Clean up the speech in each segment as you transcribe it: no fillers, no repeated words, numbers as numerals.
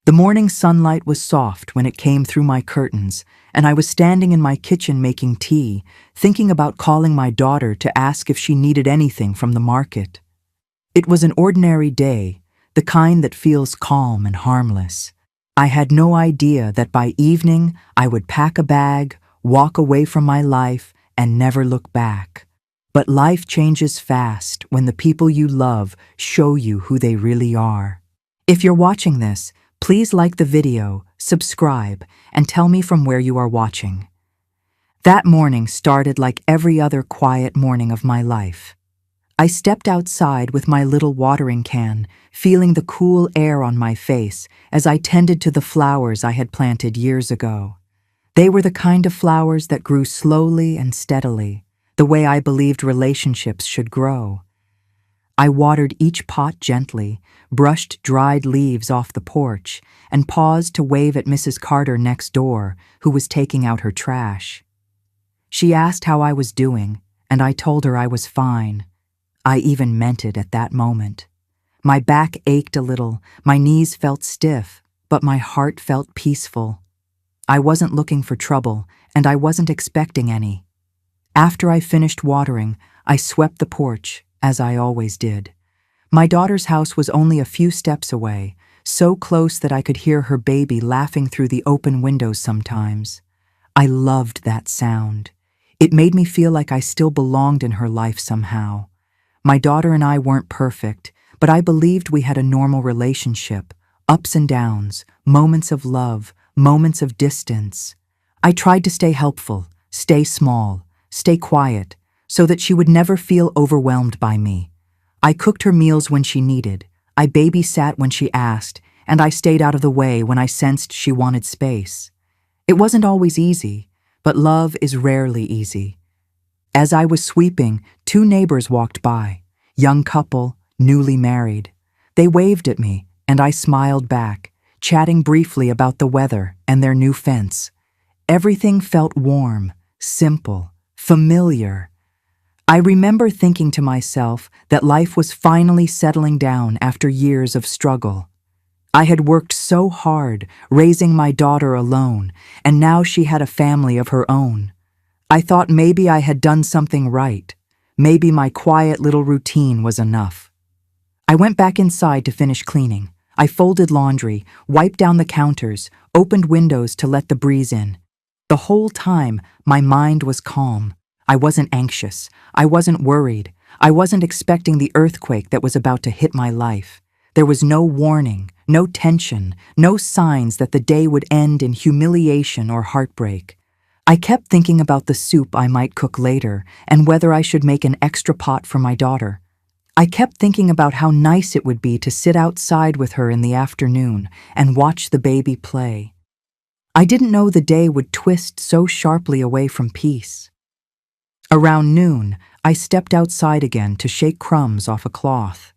The morning sunlight was soft when it came through my curtains, and I was standing in my kitchen making tea, thinking about calling my daughter to ask if she needed anything from the market. It was an ordinary day, the kind that feels calm and harmless. I had no idea that by evening I would pack a bag, walk away from my life, and never look back. But life changes fast when the people you love show you who they really are. If you're watching this, please like the video, subscribe, and tell me from where you are watching. That morning started like every other quiet morning of my life. I stepped outside with my little watering can, feeling the cool air on my face as I tended to the flowers I had planted years ago. They were the kind of flowers that grew slowly and steadily, the way I believed relationships should grow. I watered each pot gently, brushed dried leaves off the porch, and paused to wave at Mrs. Carter next door, who was taking out her trash. She asked how I was doing, and I told her I was fine. I even meant it at that moment. My back ached a little, my knees felt stiff, but my heart felt peaceful. I wasn't looking for trouble, and I wasn't expecting any. After I finished watering, I swept the porch, as I always did. My daughter's house was only a few steps away, so close that I could hear her baby laughing through the open windows sometimes. I loved that sound. It made me feel like I still belonged in her life somehow. My daughter and I weren't perfect, but I believed we had a normal relationship, ups and downs, moments of love, moments of distance. I tried to stay helpful, stay small, stay quiet, so that she would never feel overwhelmed by me. I cooked her meals when she needed, I babysat when she asked, and I stayed out of the way when I sensed she wanted space. It wasn't always easy, but love is rarely easy. As I was sweeping, two neighbors walked by, young couple, newly married. They waved at me, and I smiled back, chatting briefly about the weather and their new fence. Everything felt warm, simple, familiar. I remember thinking to myself that life was finally settling down after years of struggle. I had worked so hard, raising my daughter alone, and now she had a family of her own. I thought maybe I had done something right. Maybe my quiet little routine was enough. I went back inside to finish cleaning. I folded laundry, wiped down the counters, opened windows to let the breeze in. The whole time, my mind was calm. I wasn't anxious. I wasn't worried. I wasn't expecting the earthquake that was about to hit my life. There was no warning, no tension, no signs that the day would end in humiliation or heartbreak. I kept thinking about the soup I might cook later and whether I should make an extra pot for my daughter. I kept thinking about how nice it would be to sit outside with her in the afternoon and watch the baby play. I didn't know the day would twist so sharply away from peace. Around noon, I stepped outside again to shake crumbs off a cloth.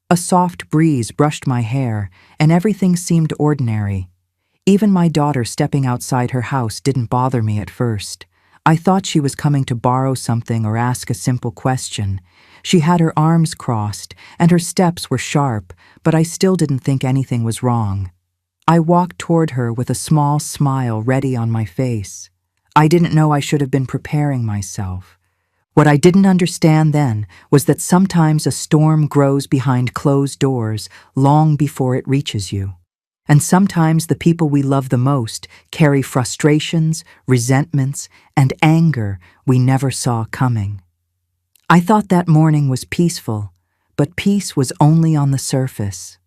A soft breeze brushed my hair, and everything seemed ordinary. Even my daughter stepping outside her house didn't bother me at first. I thought she was coming to borrow something or ask a simple question. She had her arms crossed, and her steps were sharp, but I still didn't think anything was wrong. I walked toward her with a small smile ready on my face. I didn't know I should have been preparing myself. What I didn't understand then was that sometimes a storm grows behind closed doors long before it reaches you. And sometimes the people we love the most carry frustrations, resentments, and anger we never saw coming. I thought that morning was peaceful, but peace was only on the surface.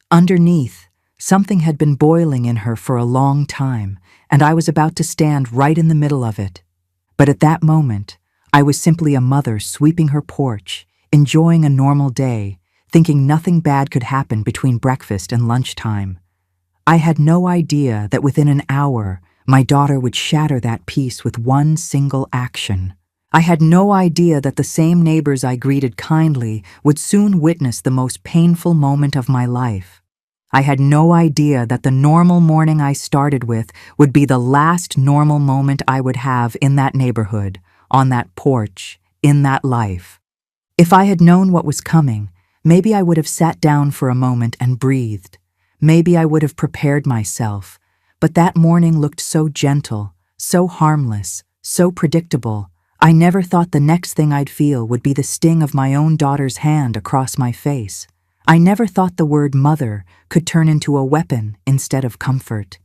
Underneath, something had been boiling in her for a long time, and I was about to stand right in the middle of it. But at that moment, I was simply a mother sweeping her porch, enjoying a normal day, thinking nothing bad could happen between breakfast and lunchtime. I had no idea that within an hour, my daughter would shatter that peace with one single action. I had no idea that the same neighbors I greeted kindly would soon witness the most painful moment of my life. I had no idea that the normal morning I started with would be the last normal moment I would have in that neighborhood, on that porch, in that life. If I had known what was coming, maybe I would have sat down for a moment and breathed. Maybe I would have prepared myself, but that morning looked so gentle, so harmless, so predictable. I never thought the next thing I'd feel would be the sting of my own daughter's hand across my face. I never thought the word mother could turn into a weapon instead of comfort.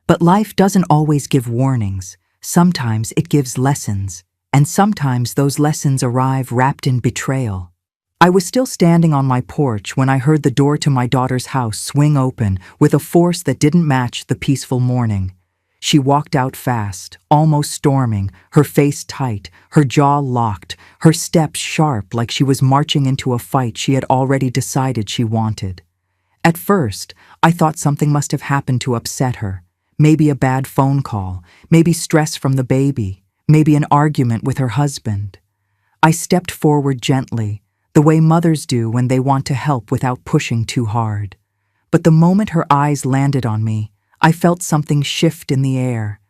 But life doesn't always give warnings. Sometimes it gives lessons, and sometimes those lessons arrive wrapped in betrayal. I was still standing on my porch when I heard the door to my daughter's house swing open with a force that didn't match the peaceful morning. She walked out fast, almost storming, her face tight, her jaw locked, her steps sharp like she was marching into a fight she had already decided she wanted. At first, I thought something must have happened to upset her. Maybe a bad phone call, maybe stress from the baby, maybe an argument with her husband. I stepped forward gently, the way mothers do when they want to help without pushing too hard. But the moment her eyes landed on me, I felt something shift in the air.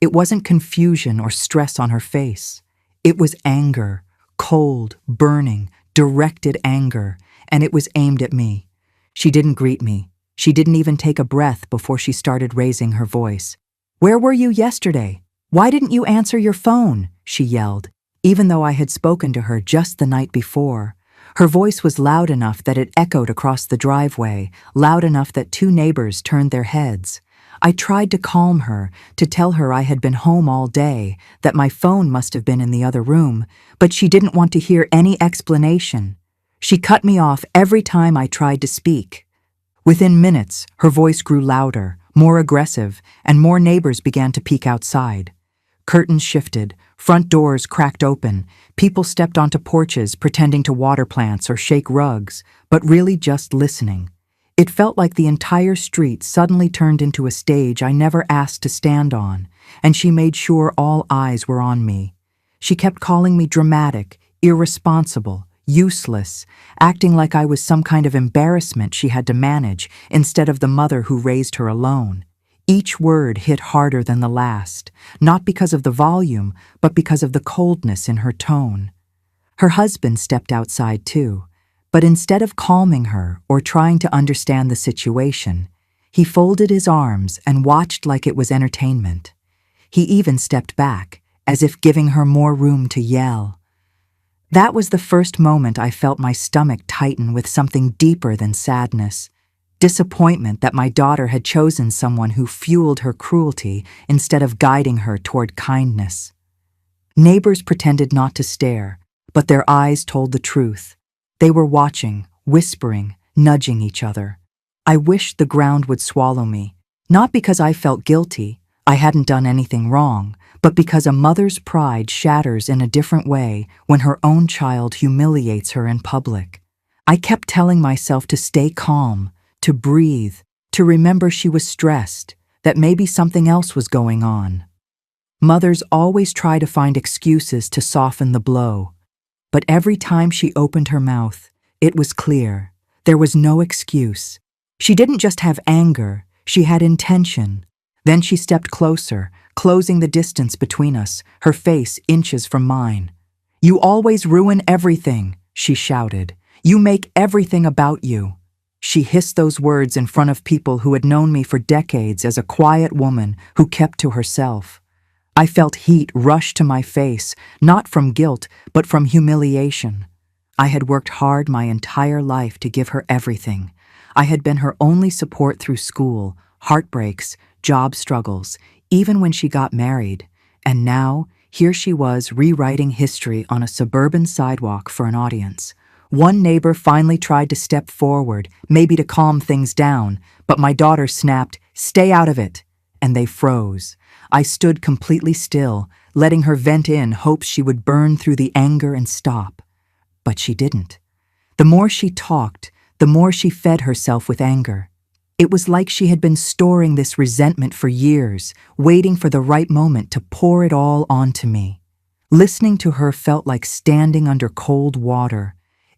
It wasn't confusion or stress on her face. It was anger, cold, burning, directed anger, and it was aimed at me. She didn't greet me. She didn't even take a breath before she started raising her voice. "Where were you yesterday? Why didn't you answer your phone?" she yelled, even though I had spoken to her just the night before. Her voice was loud enough that it echoed across the driveway, loud enough that two neighbors turned their heads. I tried to calm her, to tell her I had been home all day, that my phone must have been in the other room, but she didn't want to hear any explanation. She cut me off every time I tried to speak. Within minutes, her voice grew louder, more aggressive, and more neighbors began to peek outside. Curtains shifted, front doors cracked open, people stepped onto porches pretending to water plants or shake rugs, but really just listening. It felt like the entire street suddenly turned into a stage I never asked to stand on, and she made sure all eyes were on me. She kept calling me dramatic, irresponsible, useless, acting like I was some kind of embarrassment she had to manage instead of the mother who raised her alone. Each word hit harder than the last, not because of the volume, but because of the coldness in her tone. Her husband stepped outside too, but instead of calming her or trying to understand the situation, he folded his arms and watched like it was entertainment. He even stepped back, as if giving her more room to yell. That was the first moment I felt my stomach tighten with something deeper than sadness. Disappointment that my daughter had chosen someone who fueled her cruelty instead of guiding her toward kindness. Neighbors pretended not to stare, but their eyes told the truth. They were watching, whispering, nudging each other. I wished the ground would swallow me, not because I felt guilty, I hadn't done anything wrong, but because a mother's pride shatters in a different way when her own child humiliates her in public. I kept telling myself to stay calm, to breathe, to remember she was stressed, that maybe something else was going on. Mothers always try to find excuses to soften the blow, but every time she opened her mouth, it was clear. There was no excuse. She didn't just have anger, she had intention. Then she stepped closer, closing the distance between us, her face inches from mine. "You always ruin everything," she shouted. "You make everything about you." She hissed those words in front of people who had known me for decades as a quiet woman who kept to herself. I felt heat rush to my face, not from guilt, but from humiliation. I had worked hard my entire life to give her everything. I had been her only support through school, heartbreaks, job struggles, even when she got married. And now, here she was rewriting history on a suburban sidewalk for an audience. One neighbor finally tried to step forward, maybe to calm things down, but my daughter snapped, "Stay out of it," and they froze. I stood completely still, letting her vent in hopes she would burn through the anger and stop. But she didn't. The more she talked, the more she fed herself with anger. It was like she had been storing this resentment for years, waiting for the right moment to pour it all onto me. Listening to her felt like standing under cold water.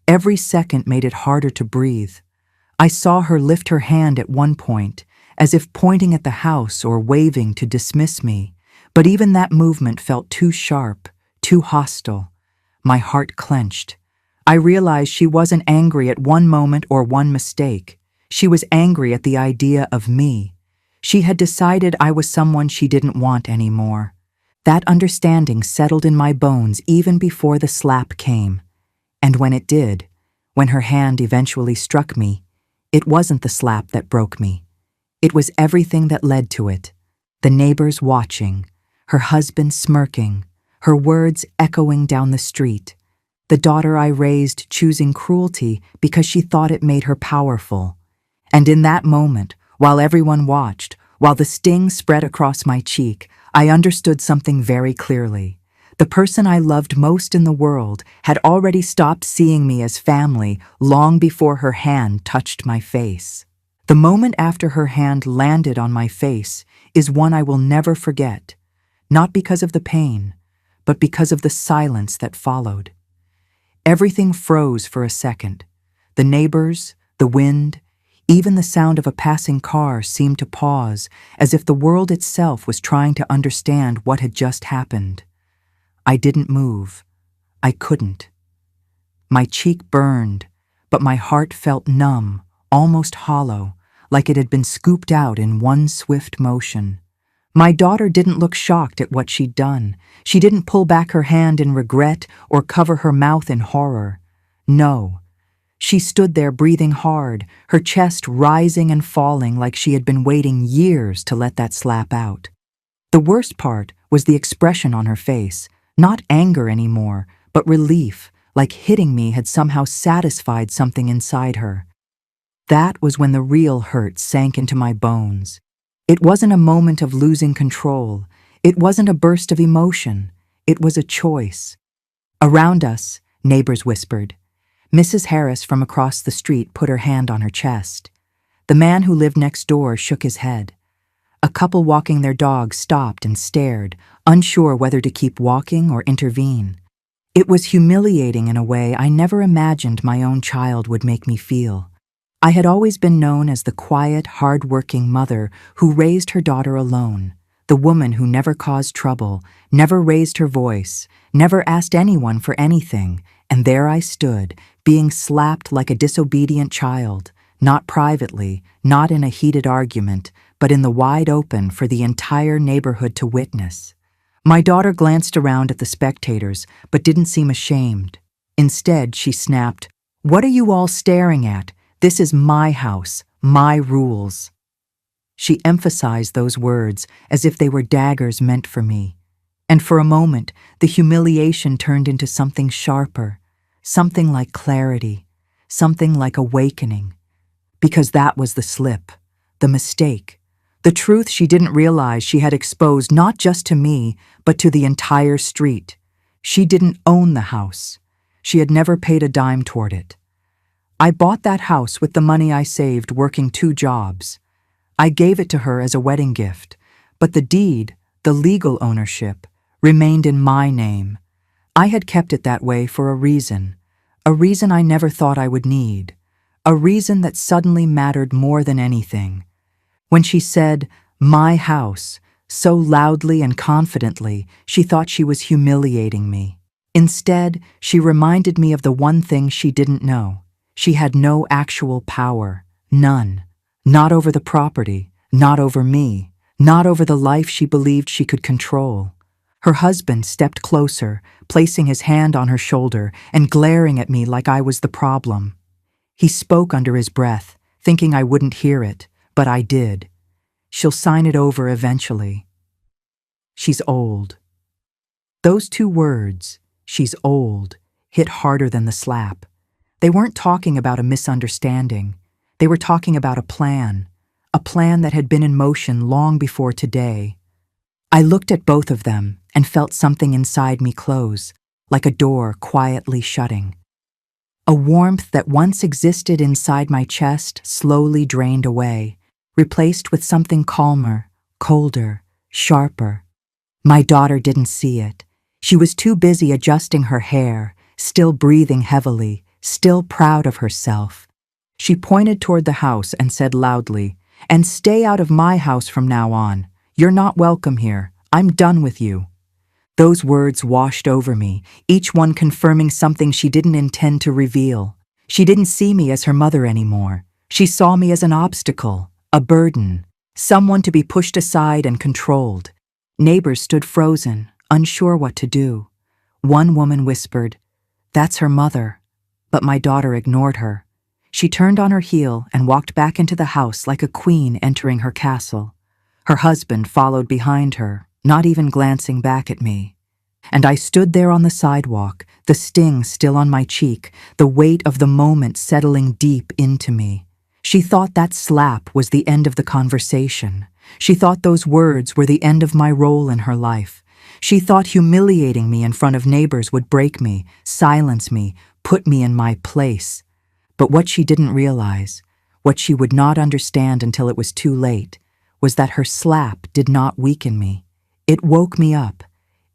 Every second made it harder to breathe. I saw her lift her hand at one point, as if pointing at the house or waving to dismiss me, but even that movement felt too sharp, too hostile. My heart clenched. I realized she wasn't angry at one moment or one mistake. She was angry at the idea of me. She had decided I was someone she didn't want anymore. That understanding settled in my bones even before the slap came. And when it did, when her hand eventually struck me, it wasn't the slap that broke me. It was everything that led to it. The neighbors watching, her husband smirking, her words echoing down the street, the daughter I raised choosing cruelty because she thought it made her powerful. And in that moment, while everyone watched, while the sting spread across my cheek, I understood something very clearly. The person I loved most in the world had already stopped seeing me as family long before her hand touched my face. The moment after her hand landed on my face is one I will never forget, not because of the pain, but because of the silence that followed. Everything froze for a second. The neighbors, the wind, even the sound of a passing car seemed to pause, as if the world itself was trying to understand what had just happened. I didn't move. I couldn't. My cheek burned, but my heart felt numb, almost hollow, like it had been scooped out in one swift motion. My daughter didn't look shocked at what she'd done. She didn't pull back her hand in regret or cover her mouth in horror. No. She stood there breathing hard, her chest rising and falling like she had been waiting years to let that slap out. The worst part was the expression on her face, not anger anymore, but relief, like hitting me had somehow satisfied something inside her. That was when the real hurt sank into my bones. It wasn't a moment of losing control. It wasn't a burst of emotion. It was a choice. Around us, neighbors whispered. Mrs. Harris from across the street put her hand on her chest. The man who lived next door shook his head. A couple walking their dog stopped and stared, unsure whether to keep walking or intervene. It was humiliating in a way I never imagined my own child would make me feel. I had always been known as the quiet, hard-working mother who raised her daughter alone, the woman who never caused trouble, never raised her voice, never asked anyone for anything, and there I stood, being slapped like a disobedient child, not privately, not in a heated argument, but in the wide open for the entire neighborhood to witness. My daughter glanced around at the spectators, but didn't seem ashamed. Instead, she snapped, "What are you all staring at? This is my house, my rules." She emphasized those words as if they were daggers meant for me. And for a moment, the humiliation turned into something sharper, something like clarity, something like awakening. Because that was the slip, the mistake, the truth she didn't realize she had exposed not just to me, but to the entire street. She didn't own the house. She had never paid a dime toward it. I bought that house with the money I saved working 2 jobs. I gave it to her as a wedding gift, but the deed, the legal ownership, remained in my name. I had kept it that way for a reason I never thought I would need, a reason that suddenly mattered more than anything. When she said, "my house," so loudly and confidently, she thought she was humiliating me. Instead, she reminded me of the one thing she didn't know. She had no actual power, none. Not over the property, not over me, not over the life she believed she could control. Her husband stepped closer, placing his hand on her shoulder and glaring at me like I was the problem. He spoke under his breath, thinking I wouldn't hear it, but I did. "She'll sign it over eventually." She's old. Those 2 words, "she's old," hit harder than the slap. They weren't talking about a misunderstanding. They were talking about a plan that had been in motion long before today. I looked at both of them and felt something inside me close, like a door quietly shutting. A warmth that once existed inside my chest slowly drained away, replaced with something calmer, colder, sharper. My daughter didn't see it. She was too busy adjusting her hair, still breathing heavily, still proud of herself. She pointed toward the house and said loudly, "And stay out of my house from now on. You're not welcome here. I'm done with you." Those words washed over me, each one confirming something she didn't intend to reveal. She didn't see me as her mother anymore. She saw me as an obstacle, a burden, someone to be pushed aside and controlled. Neighbors stood frozen, unsure what to do. One woman whispered, "That's her mother." But my daughter ignored her. She turned on her heel and walked back into the house like a queen entering her castle. Her husband followed behind her, not even glancing back at me. And I stood there on the sidewalk, the sting still on my cheek, the weight of the moment settling deep into me. She thought that slap was the end of the conversation. She thought those words were the end of my role in her life. She thought humiliating me in front of neighbors would break me, silence me, put me in my place. But what she didn't realize, what she would not understand until it was too late, was that her slap did not weaken me. It woke me up.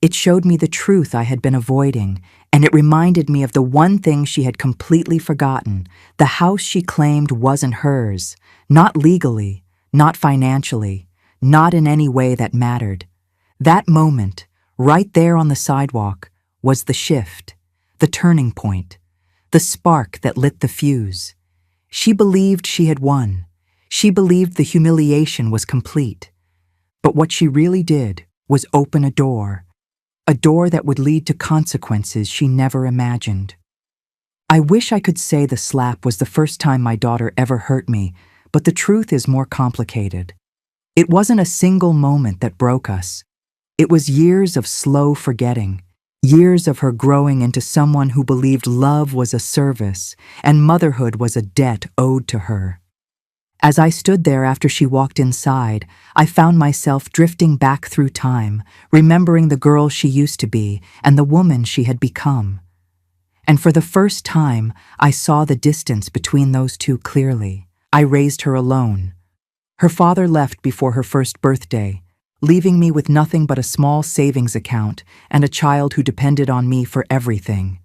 It showed me the truth I had been avoiding, and it reminded me of the one thing she had completely forgotten. The house she claimed wasn't hers, not legally, not financially, not in any way that mattered. That moment, right there on the sidewalk, was the shift, the turning point, the spark that lit the fuse. She believed she had won. She believed the humiliation was complete. But what she really did was open a door that would lead to consequences she never imagined. I wish I could say the slap was the first time my daughter ever hurt me, but the truth is more complicated. It wasn't a single moment that broke us. It was years of slow forgetting, years of her growing into someone who believed love was a service and motherhood was a debt owed to her. As I stood there after she walked inside, I found myself drifting back through time, remembering the girl she used to be and the woman she had become. And for the first time, I saw the distance between those two clearly. I raised her alone. Her father left before her first birthday, leaving me with nothing but a small savings account and a child who depended on me for everything.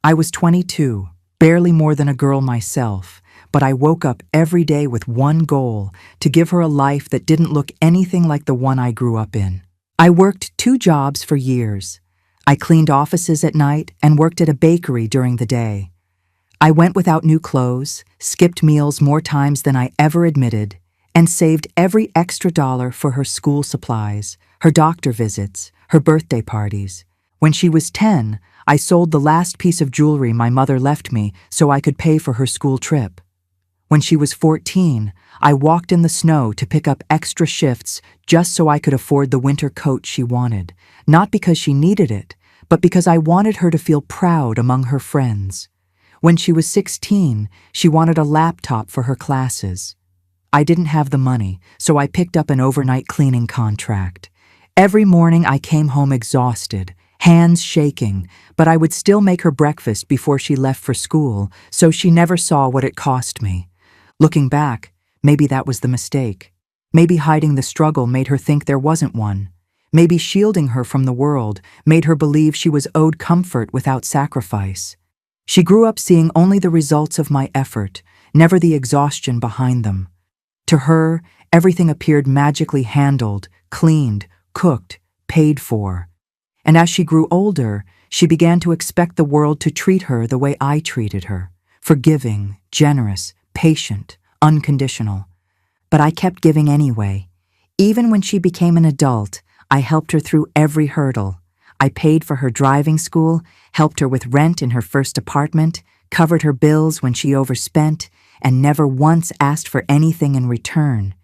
I was 22, barely more than a girl myself, but I woke up every day with one goal: to give her a life that didn't look anything like the one I grew up in. I worked 2 jobs for years. I cleaned offices at night and worked at a bakery during the day. I went without new clothes, skipped meals more times than I ever admitted, and saved every extra dollar for her school supplies, her doctor visits, her birthday parties. When she was 10, I sold the last piece of jewelry my mother left me so I could pay for her school trip. When she was 14, I walked in the snow to pick up extra shifts just so I could afford the winter coat she wanted, not because she needed it, but because I wanted her to feel proud among her friends. When she was 16, she wanted a laptop for her classes. I didn't have the money, so I picked up an overnight cleaning contract. Every morning I came home exhausted, hands shaking, but I would still make her breakfast before she left for school, so she never saw what it cost me. Looking back, maybe that was the mistake. Maybe hiding the struggle made her think there wasn't one. Maybe shielding her from the world made her believe she was owed comfort without sacrifice. She grew up seeing only the results of my effort, never the exhaustion behind them. To her, everything appeared magically handled, cleaned, cooked, paid for. And as she grew older, she began to expect the world to treat her the way I treated her: forgiving, generous, patient, unconditional. But I kept giving anyway. Even when she became an adult, I helped her through every hurdle. I paid for her driving school, helped her with rent in her first apartment, covered her bills when she overspent, and never once asked for anything in return.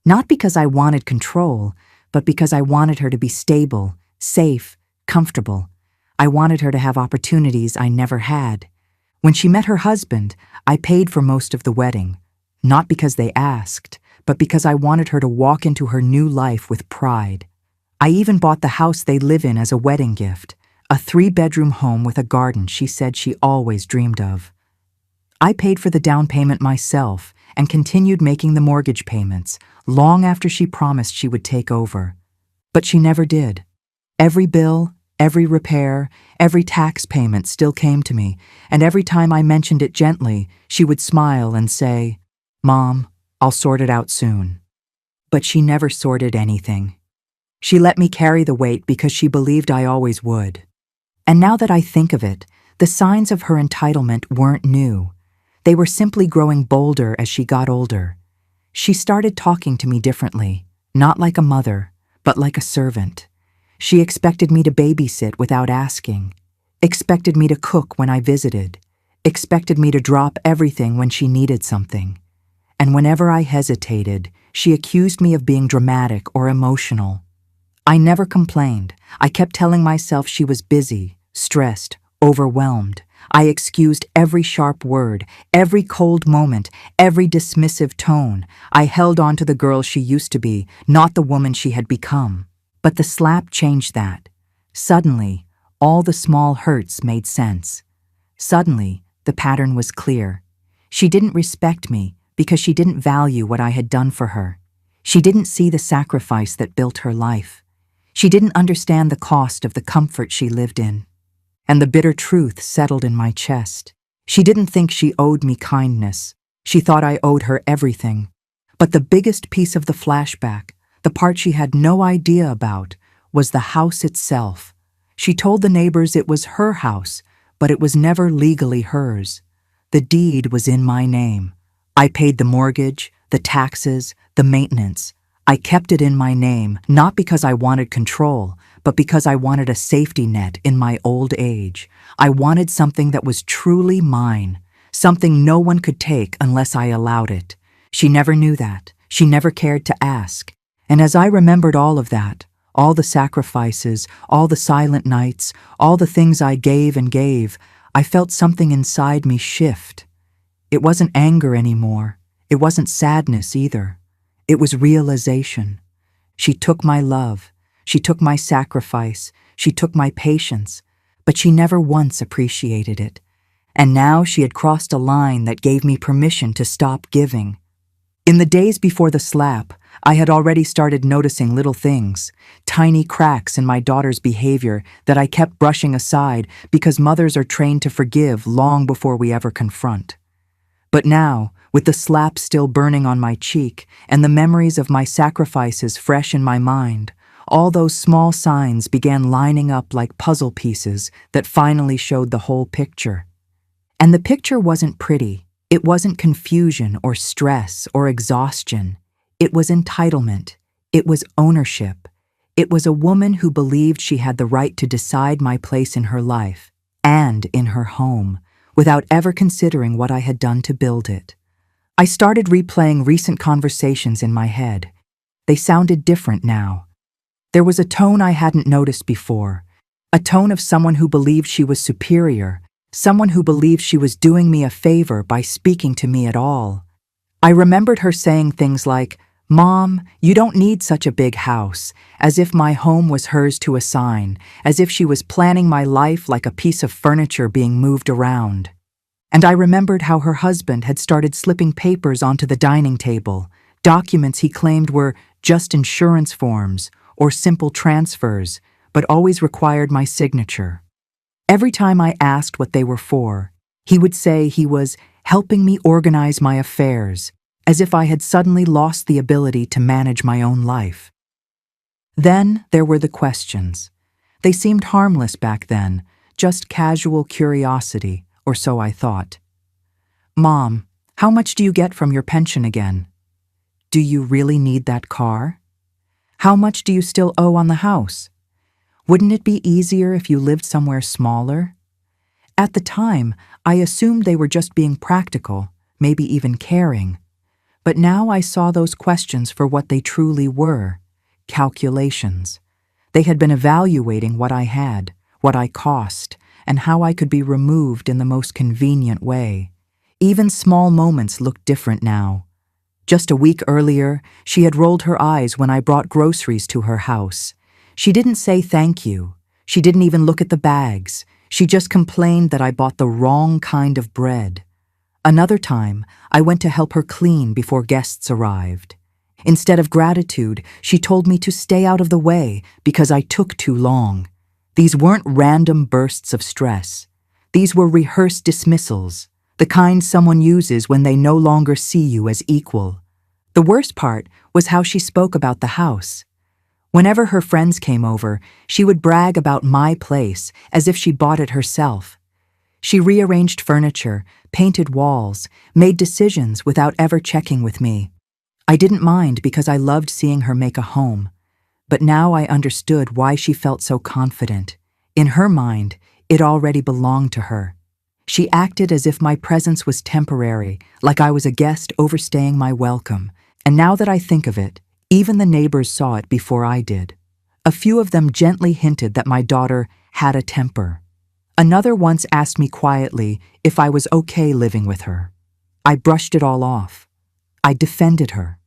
Not because I wanted control, but because I wanted her to be stable, safe, comfortable. I wanted her to have opportunities I never had. When she met her husband, I paid for most of the wedding, not because they asked, but because I wanted her to walk into her new life with pride. I even bought the house they live in as a wedding gift, a 3-bedroom home with a garden she said she always dreamed of. I paid for the down payment myself and continued making the mortgage payments long after she promised she would take over. But she never did. Every bill, every repair, every tax payment still came to me, and every time I mentioned it gently, she would smile and say, "Mom, I'll sort it out soon." But she never sorted anything. She let me carry the weight because she believed I always would. And now that I think of it, the signs of her entitlement weren't new. They were simply growing bolder as she got older. She started talking to me differently, not like a mother, but like a servant. She expected me to babysit without asking, expected me to cook when I visited, expected me to drop everything when she needed something. And whenever I hesitated, she accused me of being dramatic or emotional. I never complained. I kept telling myself she was busy, stressed, overwhelmed. I excused every sharp word, every cold moment, every dismissive tone. I held on to the girl she used to be, not the woman she had become. But the slap changed that. Suddenly, all the small hurts made sense. Suddenly, the pattern was clear. She didn't respect me because she didn't value what I had done for her. She didn't see the sacrifice that built her life. She didn't understand the cost of the comfort she lived in. And the bitter truth settled in my chest. She didn't think she owed me kindness. She thought I owed her everything. But the biggest piece of the flashback, the part she had no idea about, was the house itself. She told the neighbors it was her house, but it was never legally hers. The deed was in my name. I paid the mortgage, the taxes, the maintenance. I kept it in my name, not because I wanted control, but because I wanted a safety net in my old age. I wanted something that was truly mine, something no one could take unless I allowed it. She never knew that. She never cared to ask. And as I remembered all of that, all the sacrifices, all the silent nights, all the things I gave and gave, I felt something inside me shift. It wasn't anger anymore. It wasn't sadness either. It was realization. She took my love. She took my sacrifice. She took my patience. But she never once appreciated it. And now she had crossed a line that gave me permission to stop giving. In the days before the slap, I had already started noticing little things, tiny cracks in my daughter's behavior that I kept brushing aside because mothers are trained to forgive long before we ever confront. But now, with the slap still burning on my cheek and the memories of my sacrifices fresh in my mind, all those small signs began lining up like puzzle pieces that finally showed the whole picture. And the picture wasn't pretty. It wasn't confusion or stress or exhaustion. It was entitlement. It was ownership. It was a woman who believed she had the right to decide my place in her life and in her home, without ever considering what I had done to build it. I started replaying recent conversations in my head. They sounded different now. There was a tone I hadn't noticed before, a tone of someone who believed she was superior, someone who believed she was doing me a favor by speaking to me at all. I remembered her saying things like, "Mom, you don't need such a big house," as if my home was hers to assign, as if she was planning my life like a piece of furniture being moved around. And I remembered how her husband had started slipping papers onto the dining table, documents he claimed were just insurance forms or simple transfers, but always required my signature. Every time I asked what they were for, he would say he was helping me organize my affairs, as if I had suddenly lost the ability to manage my own life. Then there were the questions. They seemed harmless back then, just casual curiosity, or so I thought. "Mom, how much do you get from your pension again? Do you really need that car? How much do you still owe on the house? Wouldn't it be easier if you lived somewhere smaller?" At the time, I assumed they were just being practical, maybe even caring. But now I saw those questions for what they truly were, calculations. They had been evaluating what I had, what I cost, and how I could be removed in the most convenient way. Even small moments looked different now. Just a week earlier, she had rolled her eyes when I brought groceries to her house. She didn't say thank you. She didn't even look at the bags. She just complained that I bought the wrong kind of bread. Another time, I went to help her clean before guests arrived. Instead of gratitude, she told me to stay out of the way because I took too long. These weren't random bursts of stress. These were rehearsed dismissals, the kind someone uses when they no longer see you as equal. The worst part was how she spoke about the house. Whenever her friends came over, she would brag about my place as if she bought it herself. She rearranged furniture, painted walls, made decisions without ever checking with me. I didn't mind because I loved seeing her make a home. But now I understood why she felt so confident. In her mind, it already belonged to her. She acted as if my presence was temporary, like I was a guest overstaying my welcome. And now that I think of it, even the neighbors saw it before I did. A few of them gently hinted that my daughter had a temper. Another once asked me quietly if I was okay living with her. I brushed it all off. I defended her.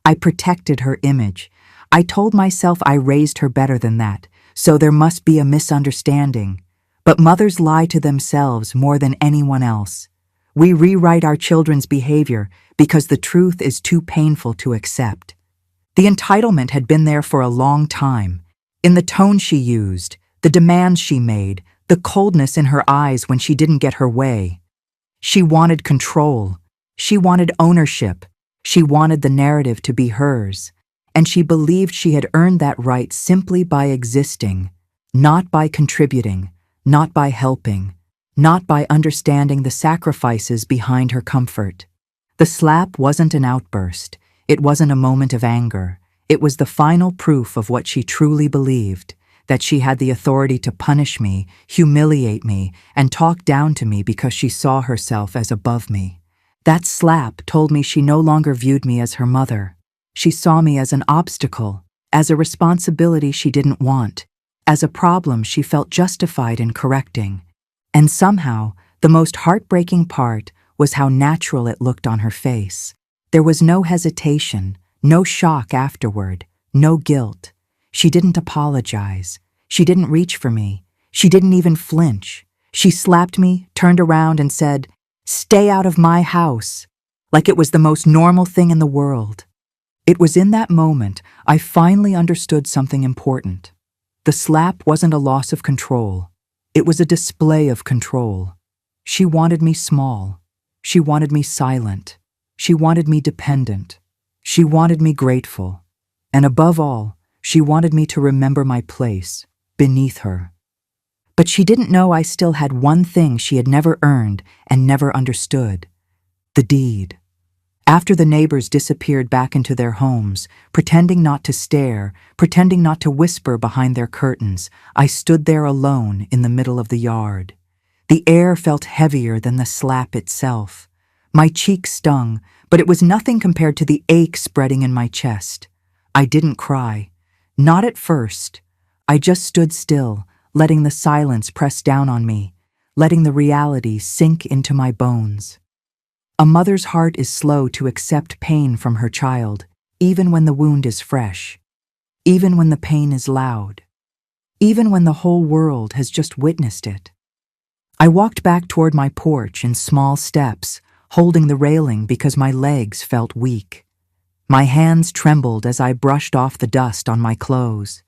I protected her image. I told myself I raised her better than that, so there must be a misunderstanding. But mothers lie to themselves more than anyone else. We rewrite our children's behavior because the truth is too painful to accept. The entitlement had been there for a long time, in the tone she used, the demands she made, the coldness in her eyes when she didn't get her way. She wanted control. She wanted ownership. She wanted the narrative to be hers. And she believed she had earned that right simply by existing, not by contributing, not by helping, not by understanding the sacrifices behind her comfort. The slap wasn't an outburst. It wasn't a moment of anger. It was the final proof of what she truly believed, that she had the authority to punish me, humiliate me, and talk down to me because she saw herself as above me. That slap told me she no longer viewed me as her mother. She saw me as an obstacle, as a responsibility she didn't want, as a problem she felt justified in correcting. And somehow, the most heartbreaking part was how natural it looked on her face. There was no hesitation, no shock afterward, no guilt. She didn't apologize. She didn't reach for me. She didn't even flinch. She slapped me, turned around and said, "Stay out of my house," like it was the most normal thing in the world. It was in that moment I finally understood something important. The slap wasn't a loss of control. It was a display of control. She wanted me small. She wanted me silent. She wanted me dependent. She wanted me grateful. And above all, she wanted me to remember my place, beneath her. But she didn't know I still had one thing she had never earned and never understood: the deed. After the neighbors disappeared back into their homes, pretending not to stare, pretending not to whisper behind their curtains, I stood there alone in the middle of the yard. The air felt heavier than the slap itself. My cheek stung, but it was nothing compared to the ache spreading in my chest. I didn't cry. Not at first. I just stood still, letting the silence press down on me, letting the reality sink into my bones. A mother's heart is slow to accept pain from her child, even when the wound is fresh, even when the pain is loud, even when the whole world has just witnessed it. I walked back toward my porch in small steps, holding the railing because my legs felt weak. My hands trembled as I brushed off the dust on my clothes.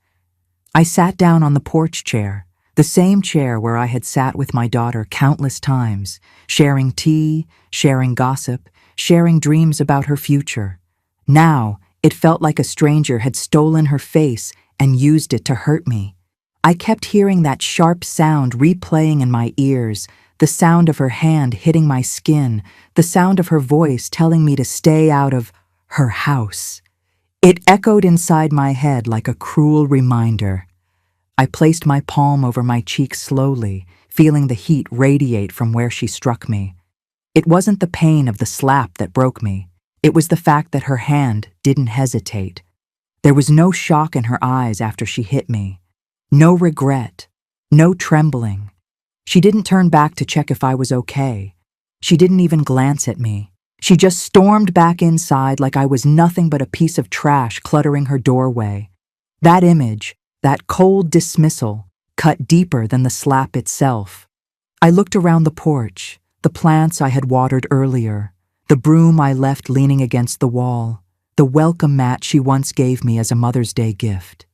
I sat down on the porch chair, the same chair where I had sat with my daughter countless times, sharing tea, sharing gossip, sharing dreams about her future. Now, it felt like a stranger had stolen her face and used it to hurt me. I kept hearing that sharp sound replaying in my ears, the sound of her hand hitting my skin, the sound of her voice telling me to stay out of her house. It echoed inside my head like a cruel reminder. I placed my palm over my cheek slowly, feeling the heat radiate from where she struck me. It wasn't the pain of the slap that broke me. It was the fact that her hand didn't hesitate. There was no shock in her eyes after she hit me. No regret. No trembling. She didn't turn back to check if I was okay. She didn't even glance at me. She just stormed back inside like I was nothing but a piece of trash cluttering her doorway. That image, that cold dismissal, cut deeper than the slap itself. I looked around the porch, the plants I had watered earlier, the broom I left leaning against the wall, the welcome mat she once gave me as a Mother's Day gift.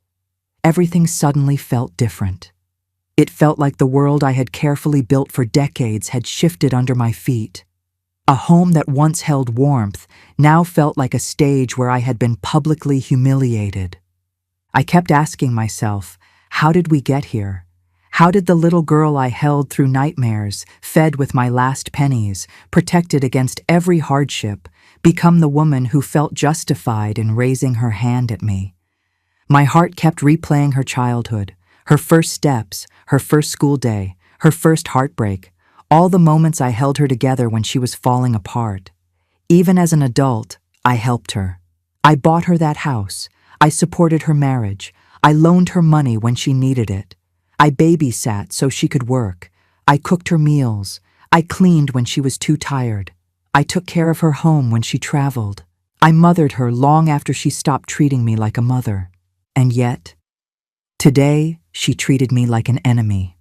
Everything suddenly felt different. It felt like the world I had carefully built for decades had shifted under my feet. A home that once held warmth now felt like a stage where I had been publicly humiliated. I kept asking myself, how did we get here? How did the little girl I held through nightmares, fed with my last pennies, protected against every hardship, become the woman who felt justified in raising her hand at me? My heart kept replaying her childhood, her first steps, her first school day, her first heartbreak, all the moments I held her together when she was falling apart. Even as an adult, I helped her. I bought her that house. I supported her marriage. I loaned her money when she needed it. I babysat so she could work. I cooked her meals. I cleaned when she was too tired. I took care of her home when she traveled. I mothered her long after she stopped treating me like a mother. And yet, today, she treated me like an enemy.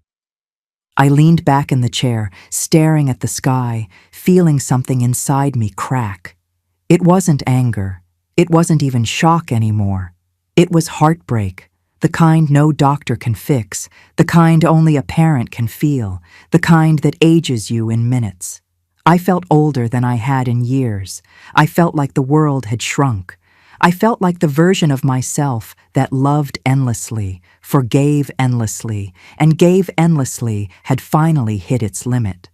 I leaned back in the chair, staring at the sky, feeling something inside me crack. It wasn't anger. It wasn't even shock anymore. It was heartbreak, the kind no doctor can fix, the kind only a parent can feel, the kind that ages you in minutes. I felt older than I had in years. I felt like the world had shrunk. I felt like the version of myself that loved endlessly, forgave endlessly, and gave endlessly had finally hit its limit.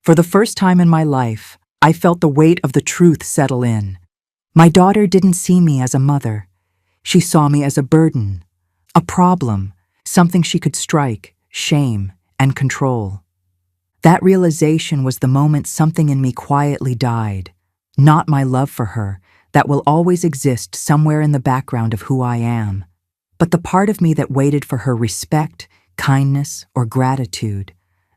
For the first time in my life, I felt the weight of the truth settle in. My daughter didn't see me as a mother. She saw me as a burden, a problem, something she could strike, shame, and control. That realization was the moment something in me quietly died. Not my love for her, that will always exist somewhere in the background of who I am, but the part of me that waited for her respect, kindness, or gratitude.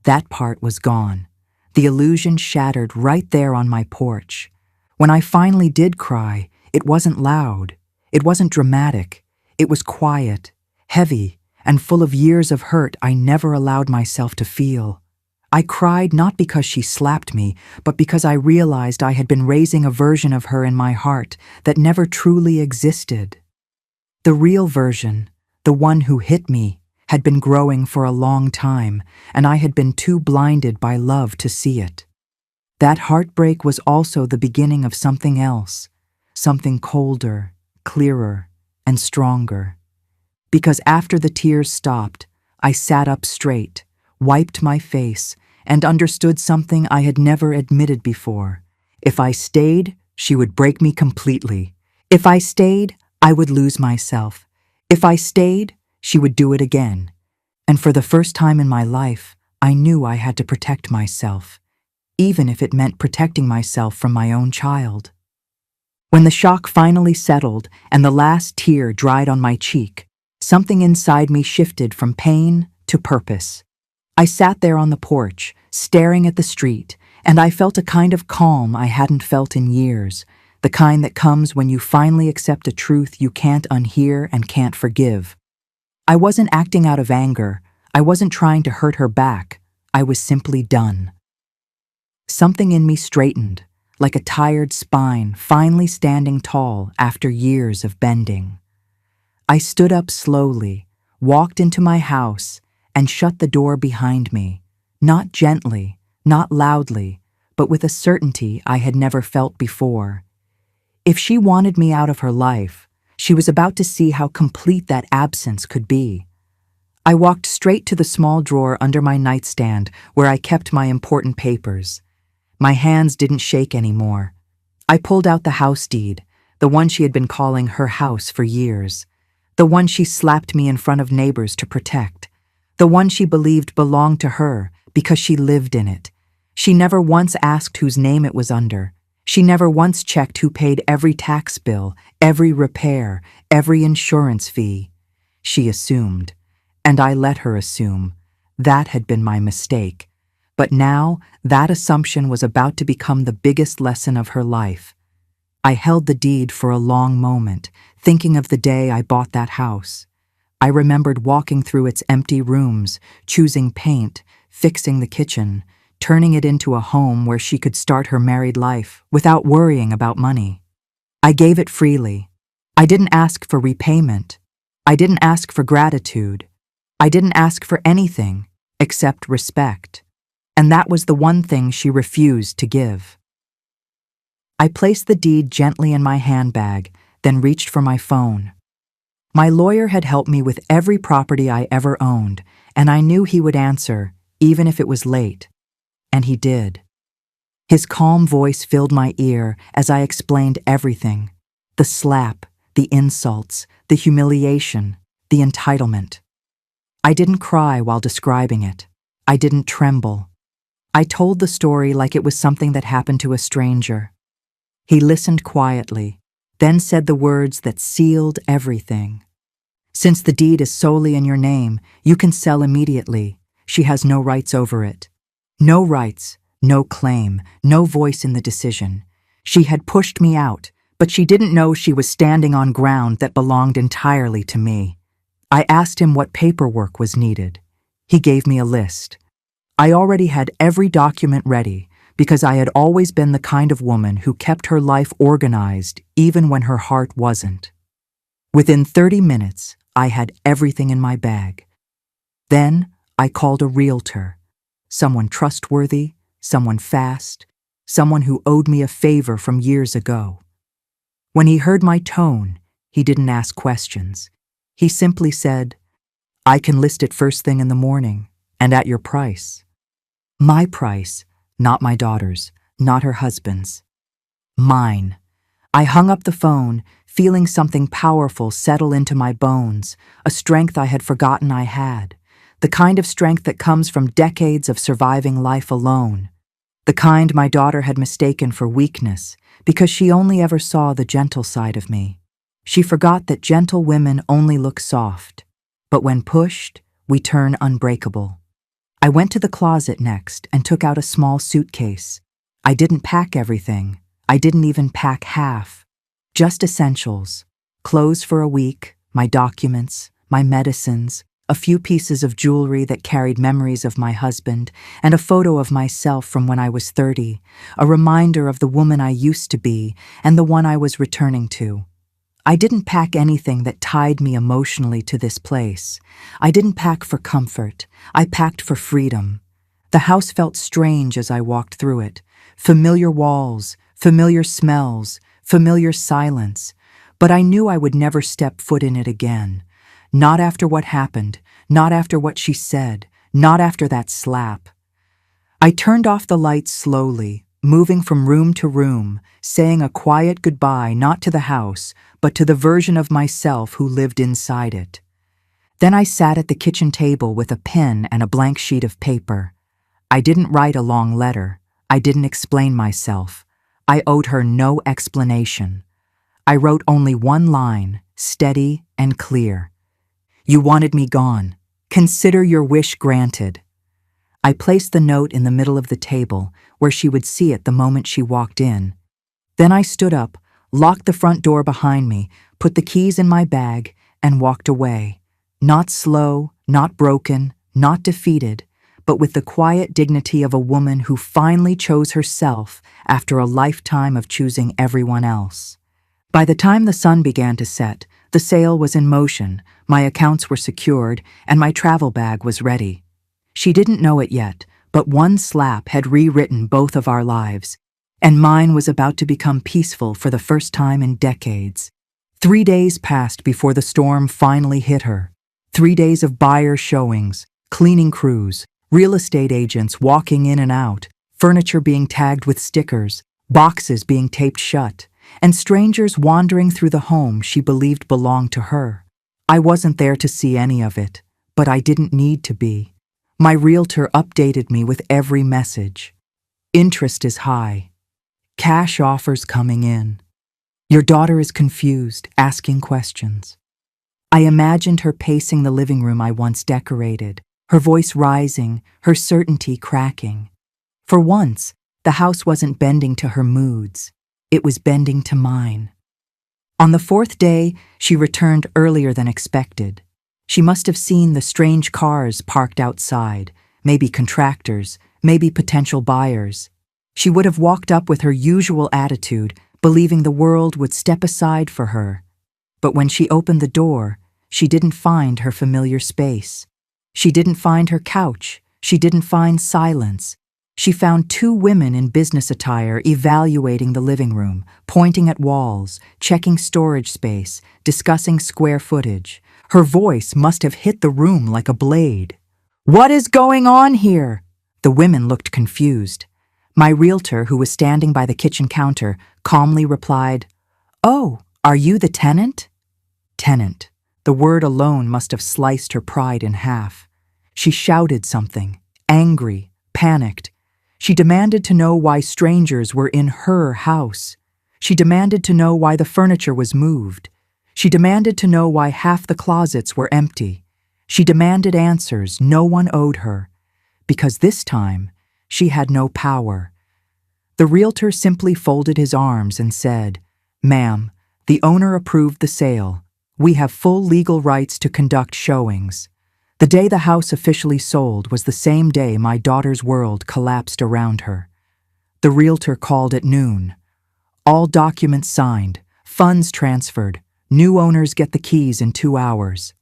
That part was gone. The illusion shattered right there on my porch. When I finally did cry, it wasn't loud. It wasn't dramatic. It was quiet, heavy, and full of years of hurt I never allowed myself to feel. I cried not because she slapped me, but because I realized I had been raising a version of her in my heart that never truly existed. The real version, the one who hit me, had been growing for a long time, and I had been too blinded by love to see it. That heartbreak was also the beginning of something else, something colder, clearer, and stronger. Because after the tears stopped, I sat up straight, wiped my face, and understood something I had never admitted before. If I stayed, she would break me completely. If I stayed, I would lose myself. If I stayed, she would do it again. And for the first time in my life, I knew I had to protect myself, even if it meant protecting myself from my own child. When the shock finally settled and the last tear dried on my cheek, something inside me shifted from pain to purpose. I sat there on the porch, staring at the street, and I felt a kind of calm I hadn't felt in years, the kind that comes when you finally accept a truth you can't unhear and can't forgive. I wasn't acting out of anger. I wasn't trying to hurt her back. I was simply done. Something in me straightened, like a tired spine finally standing tall after years of bending. I stood up slowly, walked into my house, and shut the door behind me, not gently, not loudly, but with a certainty I had never felt before. If she wanted me out of her life, she was about to see how complete that absence could be. I walked straight to the small drawer under my nightstand where I kept my important papers. My hands didn't shake anymore. I pulled out the house deed, the one she had been calling her house for years, the one she slapped me in front of neighbors to protect, the one she believed belonged to her because she lived in it. She never once asked whose name it was under. She never once checked who paid every tax bill, every repair, every insurance fee. She assumed, and I let her assume. That had been my mistake. But now, that assumption was about to become the biggest lesson of her life. I held the deed for a long moment, thinking of the day I bought that house. I remembered walking through its empty rooms, choosing paint, fixing the kitchen, turning it into a home where she could start her married life without worrying about money. I gave it freely. I didn't ask for repayment. I didn't ask for gratitude. I didn't ask for anything except respect. And that was the one thing she refused to give. I placed the deed gently in my handbag, then reached for my phone. My lawyer had helped me with every property I ever owned, and I knew he would answer, even if it was late. And he did. His calm voice filled my ear as I explained everything. The slap, the insults, the humiliation, the entitlement. I didn't cry while describing it. I didn't tremble. I told the story like it was something that happened to a stranger. He listened quietly, then said the words that sealed everything. Since the deed is solely in your name, you can sell immediately. She has no rights over it. No rights, no claim, no voice in the decision. She had pushed me out, but she didn't know she was standing on ground that belonged entirely to me. I asked him what paperwork was needed. He gave me a list. I already had every document ready because I had always been the kind of woman who kept her life organized even when her heart wasn't. Within 30 minutes, I had everything in my bag. Then I called a realtor, someone trustworthy, someone fast, someone who owed me a favor from years ago. When he heard my tone, he didn't ask questions. He simply said, "I can list it first thing in the morning, and at your price." My price, not my daughter's, not her husband's. Mine. I hung up the phone, feeling something powerful settle into my bones, a strength I had forgotten I had, the kind of strength that comes from decades of surviving life alone, the kind my daughter had mistaken for weakness because she only ever saw the gentle side of me. She forgot that gentle women only look soft, but when pushed, we turn unbreakable. I went to the closet next and took out a small suitcase. I didn't pack everything. I didn't even pack half. Just essentials. Clothes for a week, my documents, my medicines, a few pieces of jewelry that carried memories of my husband, and a photo of myself from when I was 30, a reminder of the woman I used to be and the one I was returning to. I didn't pack anything that tied me emotionally to this place. I didn't pack for comfort. I packed for freedom. The house felt strange as I walked through it. Familiar walls, familiar smells, familiar silence. But I knew I would never step foot in it again. Not after what happened, not after what she said, not after that slap. I turned off the lights slowly, moving from room to room, saying a quiet goodbye not to the house, but to the version of myself who lived inside it. Then I sat at the kitchen table with a pen and a blank sheet of paper. I didn't write a long letter. I didn't explain myself. I owed her no explanation. I wrote only one line, steady and clear. "You wanted me gone. Consider your wish granted." I placed the note in the middle of the table, where she would see it the moment she walked in. Then I stood up, locked the front door behind me, put the keys in my bag, and walked away. Not slow, not broken, not defeated, but with the quiet dignity of a woman who finally chose herself after a lifetime of choosing everyone else. By the time the sun began to set, the sale was in motion, my accounts were secured, and my travel bag was ready. She didn't know it yet, but one slap had rewritten both of our lives, and mine was about to become peaceful for the first time in decades. 3 days passed before the storm finally hit her. 3 days of buyer showings, cleaning crews, real estate agents walking in and out, furniture being tagged with stickers, boxes being taped shut, and strangers wandering through the home she believed belonged to her. I wasn't there to see any of it, but I didn't need to be. My realtor updated me with every message. Interest is high. Cash offers coming in. Your daughter is confused, asking questions. I imagined her pacing the living room I once decorated, her voice rising, her certainty cracking. For once, the house wasn't bending to her moods. It was bending to mine. On the 4th day, she returned earlier than expected. She must have seen the strange cars parked outside, maybe contractors, maybe potential buyers. She would have walked up with her usual attitude, believing the world would step aside for her. But when she opened the door, she didn't find her familiar space. She didn't find her couch. She didn't find silence. She found two women in business attire evaluating the living room, pointing at walls, checking storage space, discussing square footage. Her voice must have hit the room like a blade. "What is going on here?" The women looked confused. My realtor, who was standing by the kitchen counter, calmly replied, "Oh, are you the tenant?" Tenant. The word alone must have sliced her pride in half. She shouted something, angry, panicked. She demanded to know why strangers were in her house. She demanded to know why the furniture was moved. She demanded to know why half the closets were empty. She demanded answers no one owed her, because this time she had no power. The realtor simply folded his arms and said, "Ma'am, the owner approved the sale. We have full legal rights to conduct showings." The day the house officially sold was the same day my daughter's world collapsed around her. The realtor called at noon. All documents signed, funds transferred, new owners get the keys in 2 hours.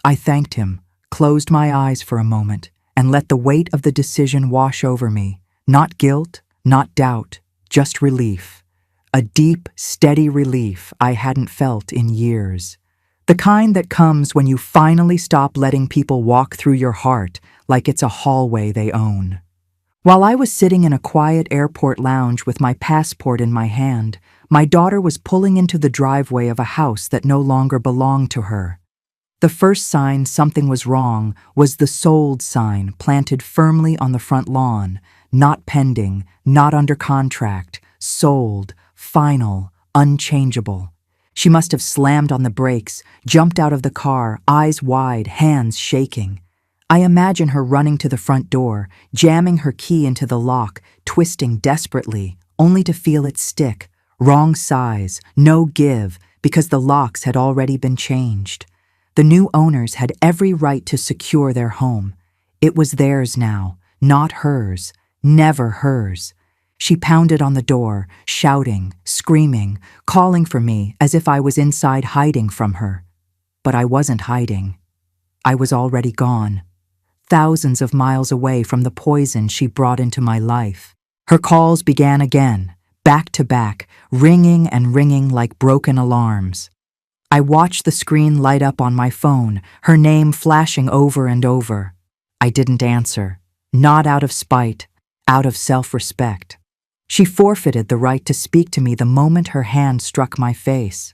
I thanked him, closed my eyes for a moment, and let the weight of the decision wash over me. Not guilt, not doubt, just relief. A deep, steady relief I hadn't felt in years. The kind that comes when you finally stop letting people walk through your heart like it's a hallway they own. While I was sitting in a quiet airport lounge with my passport in my hand, my daughter was pulling into the driveway of a house that no longer belonged to her. The first sign something was wrong was the sold sign planted firmly on the front lawn. Not pending, not under contract, sold, final, unchangeable. She must have slammed on the brakes, jumped out of the car, eyes wide, hands shaking. I imagine her running to the front door, jamming her key into the lock, twisting desperately, only to feel it stick. Wrong size, no give, because the locks had already been changed. The new owners had every right to secure their home. It was theirs now, not hers, never hers. She pounded on the door, shouting, screaming, calling for me as if I was inside hiding from her. But I wasn't hiding. I was already gone. Thousands of miles away from the poison she brought into my life. Her calls began again, back to back, ringing and ringing like broken alarms. I watched the screen light up on my phone, her name flashing over and over. I didn't answer, not out of spite, out of self-respect. She forfeited the right to speak to me the moment her hand struck my face.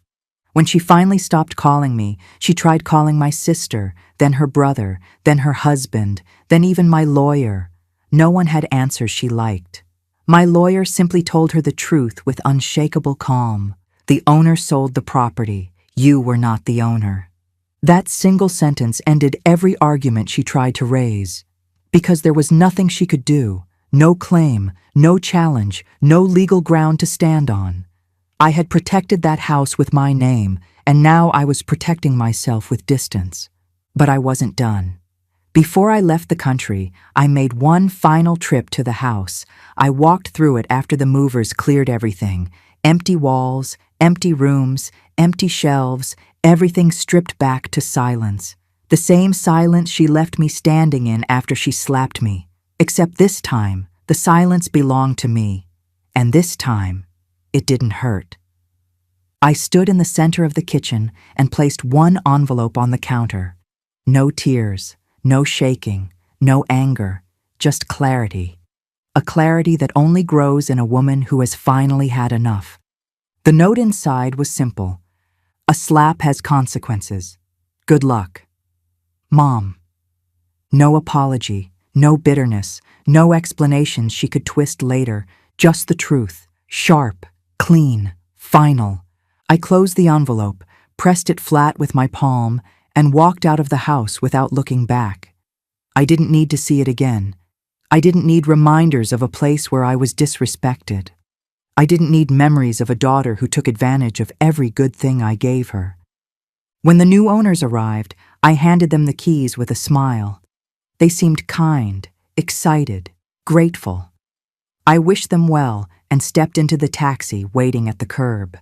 When she finally stopped calling me, she tried calling my sister, then her brother, then her husband, then even my lawyer. No one had answers she liked. My lawyer simply told her the truth with unshakable calm. The owner sold the property. You were not the owner. That single sentence ended every argument she tried to raise. Because there was nothing she could do. No claim, no challenge, no legal ground to stand on. I had protected that house with my name, and now I was protecting myself with distance. But I wasn't done. Before I left the country, I made one final trip to the house. I walked through it after the movers cleared everything. Empty walls, empty rooms, empty shelves, everything stripped back to silence. The same silence she left me standing in after she slapped me. Except this time, the silence belonged to me. And this time, it didn't hurt. I stood in the center of the kitchen and placed one envelope on the counter. No tears, no shaking, no anger, just clarity. A clarity that only grows in a woman who has finally had enough. The note inside was simple. A slap has consequences. Good luck. Mom. No apology. No bitterness, no explanations she could twist later, just the truth, sharp, clean, final. I closed the envelope, pressed it flat with my palm, and walked out of the house without looking back. I didn't need to see it again. I didn't need reminders of a place where I was disrespected. I didn't need memories of a daughter who took advantage of every good thing I gave her. When the new owners arrived, I handed them the keys with a smile. They seemed kind, excited, grateful. I wished them well and stepped into the taxi waiting at the curb.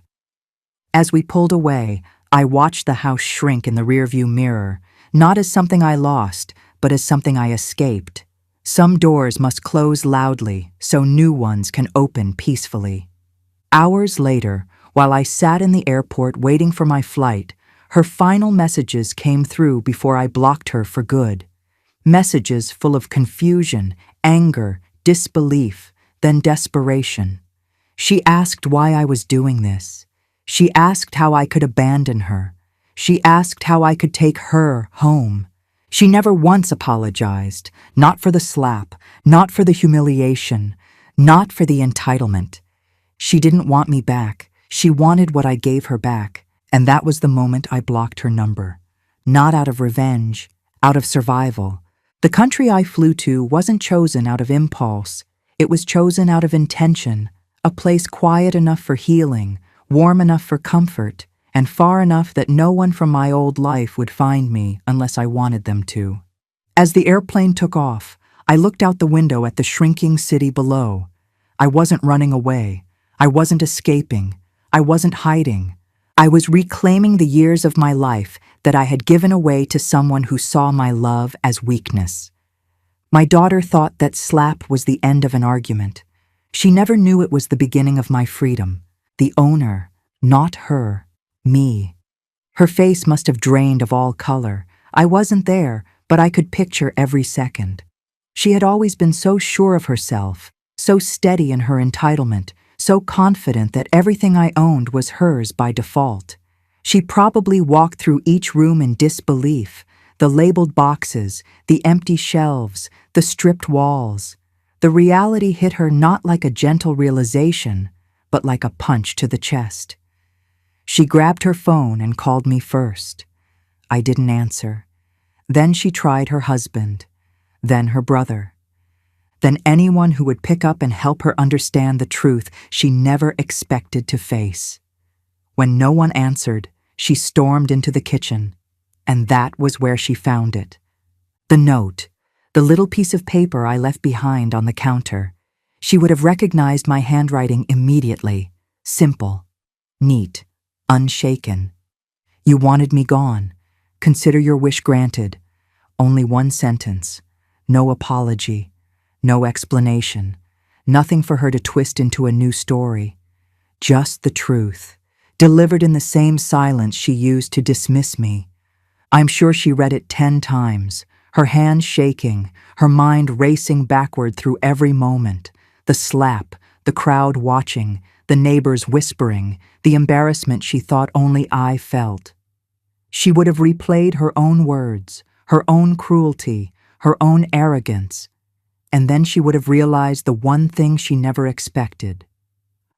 As we pulled away, I watched the house shrink in the rearview mirror, not as something I lost, but as something I escaped, Some doors must close loudly so new ones can open peacefully. Hours later, while I sat in the airport waiting for my flight, her final messages came through before I blocked her for good. Messages full of confusion, anger, disbelief, then desperation. She asked why I was doing this. She asked how I could abandon her. She asked how I could take her home. She never once apologized, not for the slap, not for the humiliation, not for the entitlement. She didn't want me back. She wanted what I gave her back, and that was the moment I blocked her number. Not out of revenge, out of survival. The country I flew to wasn't chosen out of impulse. It was chosen out of intention, a place quiet enough for healing, warm enough for comfort, and far enough that no one from my old life would find me unless I wanted them to. As the airplane took off, I looked out the window at the shrinking city below. I wasn't running away. I wasn't escaping. I wasn't hiding. I was reclaiming the years of my life that I had given away to someone who saw my love as weakness. My daughter thought that slap was the end of an argument. She never knew it was the beginning of my freedom. The owner, not her, me. Her face must have drained of all color. I wasn't there, but I could picture every second. She had always been so sure of herself, so steady in her entitlement, so confident that everything I owned was hers by default. She probably walked through each room in disbelief, the labeled boxes, the empty shelves, the stripped walls. The reality hit her not like a gentle realization, but like a punch to the chest. She grabbed her phone and called me first. I didn't answer. Then she tried her husband, then her brother, then anyone who would pick up and help her understand the truth she never expected to face. When no one answered, she stormed into the kitchen, and that was where she found it. The note, the little piece of paper I left behind on the counter. She would have recognized my handwriting immediately. Simple, neat, unshaken. You wanted me gone. Consider your wish granted. Only one sentence. No apology. No explanation. Nothing for her to twist into a new story. Just the truth, delivered in the same silence she used to dismiss me. I'm sure she read it 10 times, her hands shaking, her mind racing backward through every moment. The slap, the crowd watching, the neighbors whispering, the embarrassment she thought only I felt. She would have replayed her own words, her own cruelty, her own arrogance, and then she would have realized the one thing she never expected.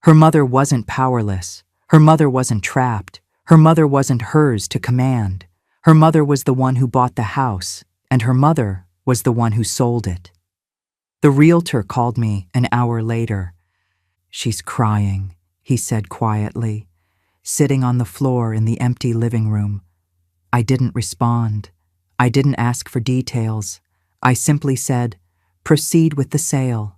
Her mother wasn't powerless. Her mother wasn't trapped. Her mother wasn't hers to command. Her mother was the one who bought the house, and her mother was the one who sold it. The realtor called me an hour later. She's crying, he said quietly, sitting on the floor in the empty living room. I didn't respond. I didn't ask for details. I simply said, proceed with the sale.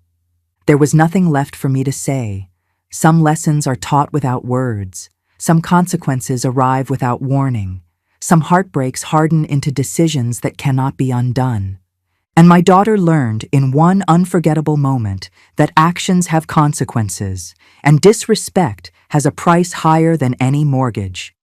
There was nothing left for me to say. Some lessons are taught without words. Some consequences arrive without warning. Some heartbreaks harden into decisions that cannot be undone. And my daughter learned in one unforgettable moment that actions have consequences, and disrespect has a price higher than any mortgage.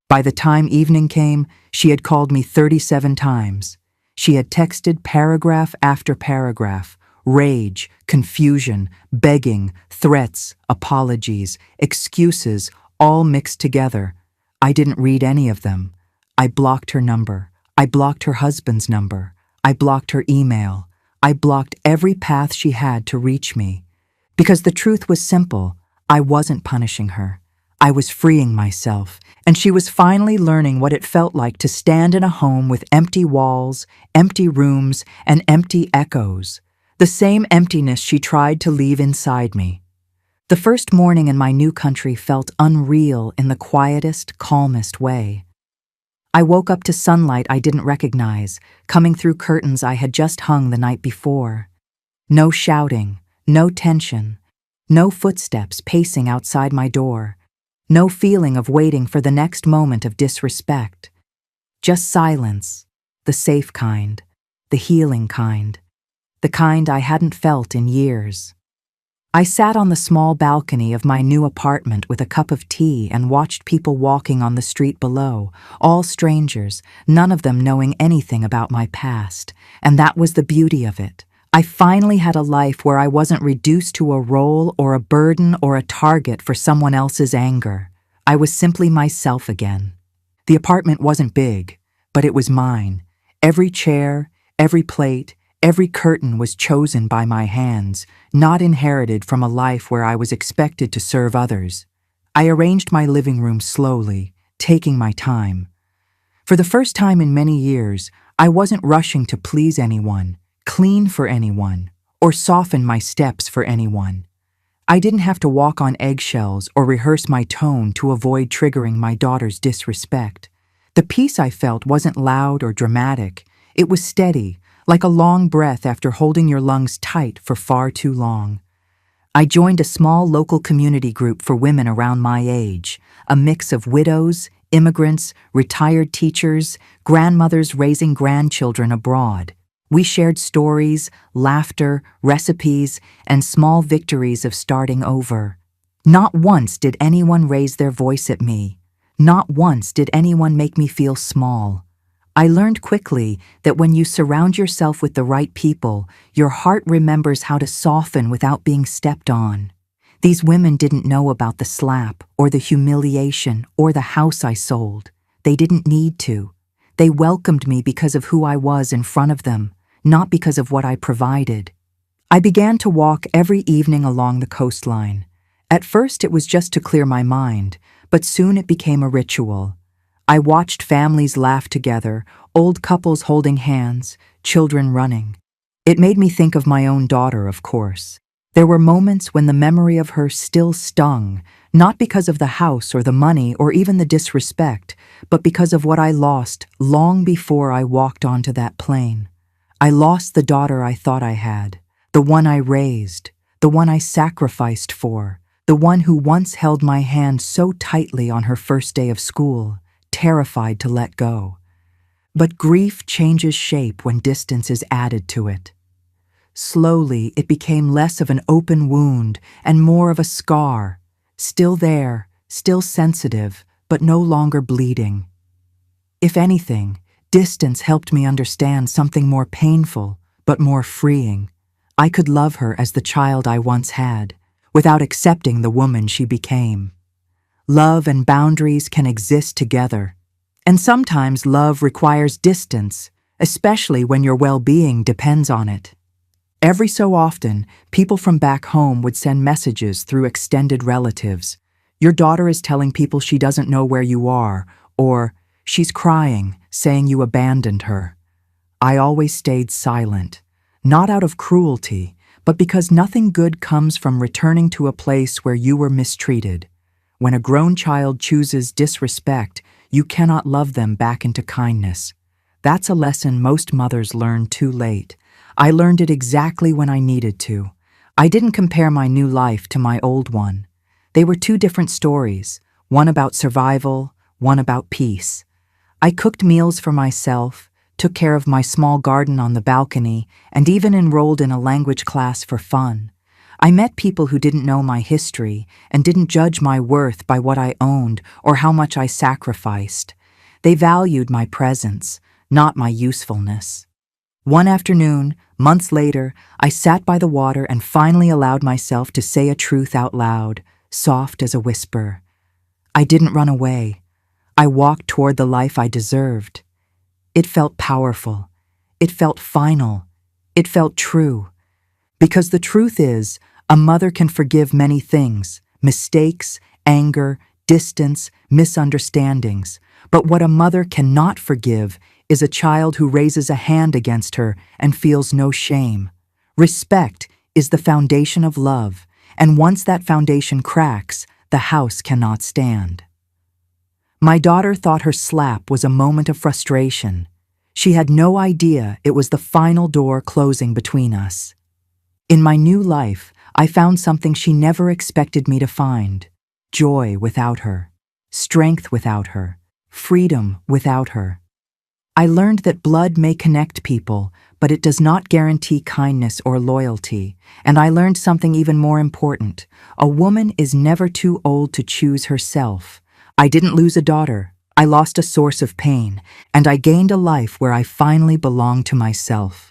By the time evening came, she had called me 37 times. She had texted paragraph after paragraph, rage, confusion, begging, threats, apologies, excuses, all mixed together. I didn't read any of them. I blocked her number. I blocked her husband's number. I blocked her email. I blocked every path she had to reach me. Because the truth was simple. I wasn't punishing her. I was freeing myself, and she was finally learning what it felt like to stand in a home with empty walls, empty rooms, and empty echoes. The same emptiness she tried to leave inside me. The first morning in my new country felt unreal in the quietest, calmest way. I woke up to sunlight I didn't recognize, coming through curtains I had just hung the night before. No shouting, no tension, no footsteps pacing outside my door, no feeling of waiting for the next moment of disrespect. Just silence, the safe kind, the healing kind. the kind I hadn't felt in years. I sat on the small balcony of my new apartment with a cup of tea and watched people walking on the street below, all strangers, none of them knowing anything about my past. And that was the beauty of it. I finally had a life where I wasn't reduced to a role or a burden or a target for someone else's anger. I was simply myself again. The apartment wasn't big, but it was mine. Every chair, every plate, every curtain was chosen by my hands, not inherited from a life where I was expected to serve others. I arranged my living room slowly, taking my time. For the first time in many years, I wasn't rushing to please anyone, clean for anyone, or soften my steps for anyone. I didn't have to walk on eggshells or rehearse my tone to avoid triggering my daughter's disrespect. The peace I felt wasn't loud or dramatic. It was steady, like a long breath after holding your lungs tight for far too long. I joined a small local community group for women around my age, a mix of widows, immigrants, retired teachers, grandmothers raising grandchildren abroad. We shared stories, laughter, recipes, and small victories of starting over. Not once did anyone raise their voice at me. Not once did anyone make me feel small. I learned quickly that when you surround yourself with the right people, your heart remembers how to soften without being stepped on. These women didn't know about the slap or the humiliation or the house I sold. They didn't need to. They welcomed me because of who I was in front of them, not because of what I provided. I began to walk every evening along the coastline. At first it was just to clear my mind, but soon it became a ritual. I watched families laugh together, old couples holding hands, children running. It made me think of my own daughter, of course. There were moments when the memory of her still stung, not because of the house or the money or even the disrespect, but because of what I lost long before I walked onto that plane. I lost the daughter I thought I had, the one I raised, the one I sacrificed for, the one who once held my hand so tightly on her first day of school, terrified to let go. But grief changes shape when distance is added to it. Slowly, it became less of an open wound and more of a scar, still there, still sensitive, but no longer bleeding. If anything, distance helped me understand something more painful, but more freeing. I could love her as the child I once had, without accepting the woman she became. Love and boundaries can exist together. And sometimes love requires distance, especially when your well-being depends on it. Every so often, people from back home would send messages through extended relatives. Your daughter is telling people she doesn't know where you are, or she's crying, saying you abandoned her. I always stayed silent, not out of cruelty, but because nothing good comes from returning to a place where you were mistreated. When a grown child chooses disrespect, you cannot love them back into kindness. That's a lesson most mothers learn too late. I learned it exactly when I needed to. I didn't compare my new life to my old one. They were two different stories, one about survival, one about peace. I cooked meals for myself, took care of my small garden on the balcony, and even enrolled in a language class for fun. I met people who didn't know my history and didn't judge my worth by what I owned or how much I sacrificed. They valued my presence, not my usefulness. One afternoon, months later, I sat by the water and finally allowed myself to say a truth out loud, soft as a whisper. I didn't run away. I walked toward the life I deserved. It felt powerful. It felt final. It felt true. Because the truth is, a mother can forgive many things, mistakes, anger, distance, misunderstandings. But what a mother cannot forgive is a child who raises a hand against her and feels no shame. Respect is the foundation of love, and once that foundation cracks, the house cannot stand. My daughter thought her slap was a moment of frustration. She had no idea it was the final door closing between us. In my new life, I found something she never expected me to find: joy without her, strength without her, freedom without her. I learned that blood may connect people, but it does not guarantee kindness or loyalty. And I learned something even more important. A woman is never too old to choose herself. I didn't lose a daughter. I lost a source of pain, and I gained a life where I finally belonged to myself.